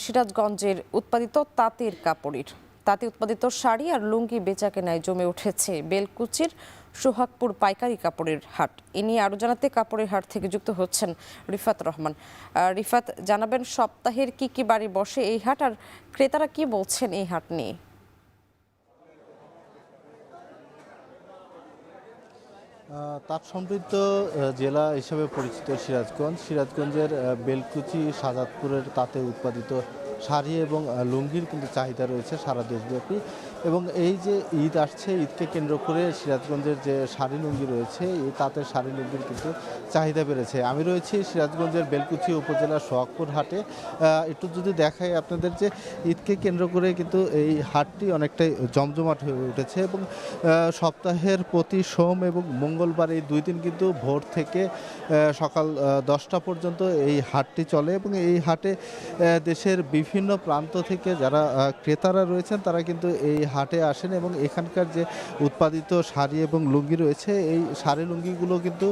সিরাজগঞ্জের উৎপাদিত তাঁতে উৎপাদিত শাড়ি আর লুঙ্গি বেচাকেনায় জমে উঠেছে বেলকুচির সোহাগপুর পাইকারি কাপড়ের হাট। এ নিয়ে আরো জানাতে কাপড়ের হাট থেকে যুক্ত হচ্ছেন রিফাত রহমান। রিফাত, জানাবেন সপ্তাহের কি বারে বসে এই হাট আর ক্রেতারা কি বলছেন এই হাট নিয়ে? তাঁত সমৃদ্ধ জেলা হিসেবে পরিচিত সিরাজগঞ্জের বেলকুচি সাজাদপুরের তাঁতে উৎপাদিত শাড়ি এবং লুঙ্গির কিন্তু চাহিদা রয়েছে সারা দেশব্যাপী। এবং এই যে ঈদ আসছে, ঈদকে কেন্দ্র করে সিরাজগঞ্জের যে শাড়ি লুঙ্গি রয়েছে, এই তাঁতের শাড়ি লুঙ্গির কিন্তু চাহিদা বেড়েছে। আমি রয়েছি সিরাজগঞ্জের বেলকুচি উপজেলার সোহাগপুর হাটে। একটু যদি দেখাই আপনাদের, যে ঈদকে কেন্দ্র করে কিন্তু এই হাটটি অনেকটাই জমজমাট হয়ে উঠেছে এবং সপ্তাহের প্রতি সোম এবং মঙ্গলবার এই দুই দিন কিন্তু ভোর থেকে সকাল 10টা পর্যন্ত এই হাটটি চলে। এবং এই হাটে দেশের বিভিন্ন প্রান্ত থেকে যারা ক্রেতারা রয়েছেন তারা কিন্তু এই হাটে আসেন এবং এখানকার যে উৎপাদিত শাড়ি এবং লুঙ্গি রয়েছে, এই শাড়ি লুঙ্গিগুলো কিন্তু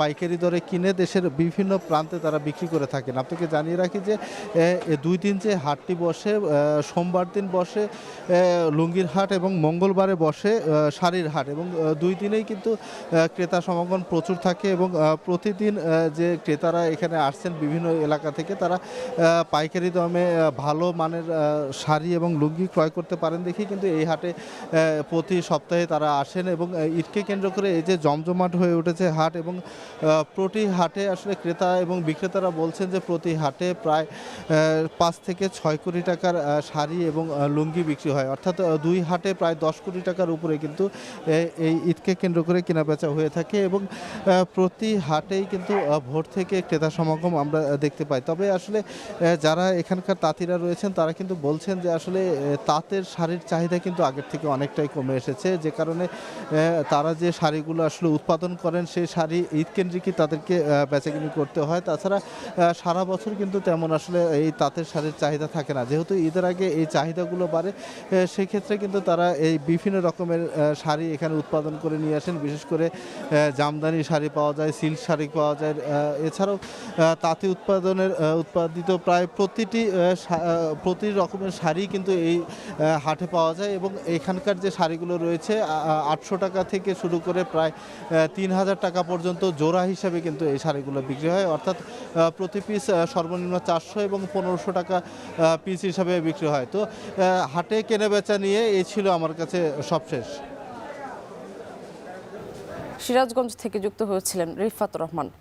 পাইকারি দরে কিনে দেশের বিভিন্ন প্রান্তে তারা বিক্রি করে থাকেন। আপনাকে জানিয়ে রাখি যে দুই দিন যে হাটটি বসে, সোমবার দিন বসে লুঙ্গির হাট এবং মঙ্গলবারে বসে শাড়ির হাট, এবং দুই দিনেই কিন্তু ক্রেতা সমাগম প্রচুর থাকে। এবং প্রতিদিন যে ক্রেতারা এখানে আসছেন বিভিন্ন এলাকা থেকে, তারা পাইকারি দামে ভালো মানের শাড়ি এবং লুঙ্গি ক্রয় করতে পারেন দেখি কিন্তু এই হাটে প্রতি সপ্তাহে তারা আসেন। এবং ঈদকে কেন্দ্র করে এই যে জমজমাট হয়ে উঠেছে হাট, এবং প্রতি হাটে আসলে ক্রেতা এবং বিক্রেতারা বলছেন যে প্রতি হাটে প্রায় 5 থেকে 6 কোটি টাকার শাড়ি এবং লুঙ্গি বিক্রি হয়, অর্থাৎ দুই হাটে প্রায় 10 কোটি টাকার উপরে কিন্তু এই ঈদকে কেন্দ্র করে কেনাবেচা হয়ে থাকে। এবং প্রতি হাটেই কিন্তু ভোর থেকে ক্রেতা সমাগম আমরা দেখতে পাই। তবে আসলে যারা এখানকার তাঁতিরা রয়েছেন তারা কিন্তু বলছেন যে আসলে তাঁতের শাড়ির চাহিদা কিন্তু আগের থেকে অনেকটাই কমে এসেছে, যে কারণে তারা যে শাড়িগুলো আসলে উৎপাদন করেন সেই শাড়ি ঈদ কেন্দ্রিকই তাদেরকে বেচাকিনি করতে হয়। তাছাড়া সারা বছর কিন্তু তেমন আসলে এই তাঁতের শাড়ির চাহিদা থাকে না। যেহেতু ঈদের আগে এই চাহিদাগুলো বাড়ে, সেক্ষেত্রে কিন্তু তারা এই বিভিন্ন রকমের শাড়ি এখানে উৎপাদন করে নিয়ে আসেন। বিশেষ করে জামদানি শাড়ি পাওয়া যায়, সিল্ক শাড়ি পাওয়া যায়। এছাড়াও তাঁতি উৎপাদিত প্রায় প্রতি রকমের শাড়ি কিন্তু এই হাটে পাওয়া যায়। এবং এখানকার যে শাড়িগুলো রয়েছে 800 টাকা থেকে শুরু করে প্রায় 3000 টাকা পর্যন্ত জোড়া হিসাবে কিন্তু এই শাড়িগুলো বিক্রি হয়, অর্থাৎ প্রতি পিস সর্বনিম্ন 400 এবং 1500 টাকা পিস হিসাবে বিক্রি হয়। তো হাটে কেনাবেচা নিয়ে এই ছিল আমার কাছে সবশেষ। সিরাজগঞ্জ থেকে যুক্ত হয়েছিলেন রিফাত রহমান।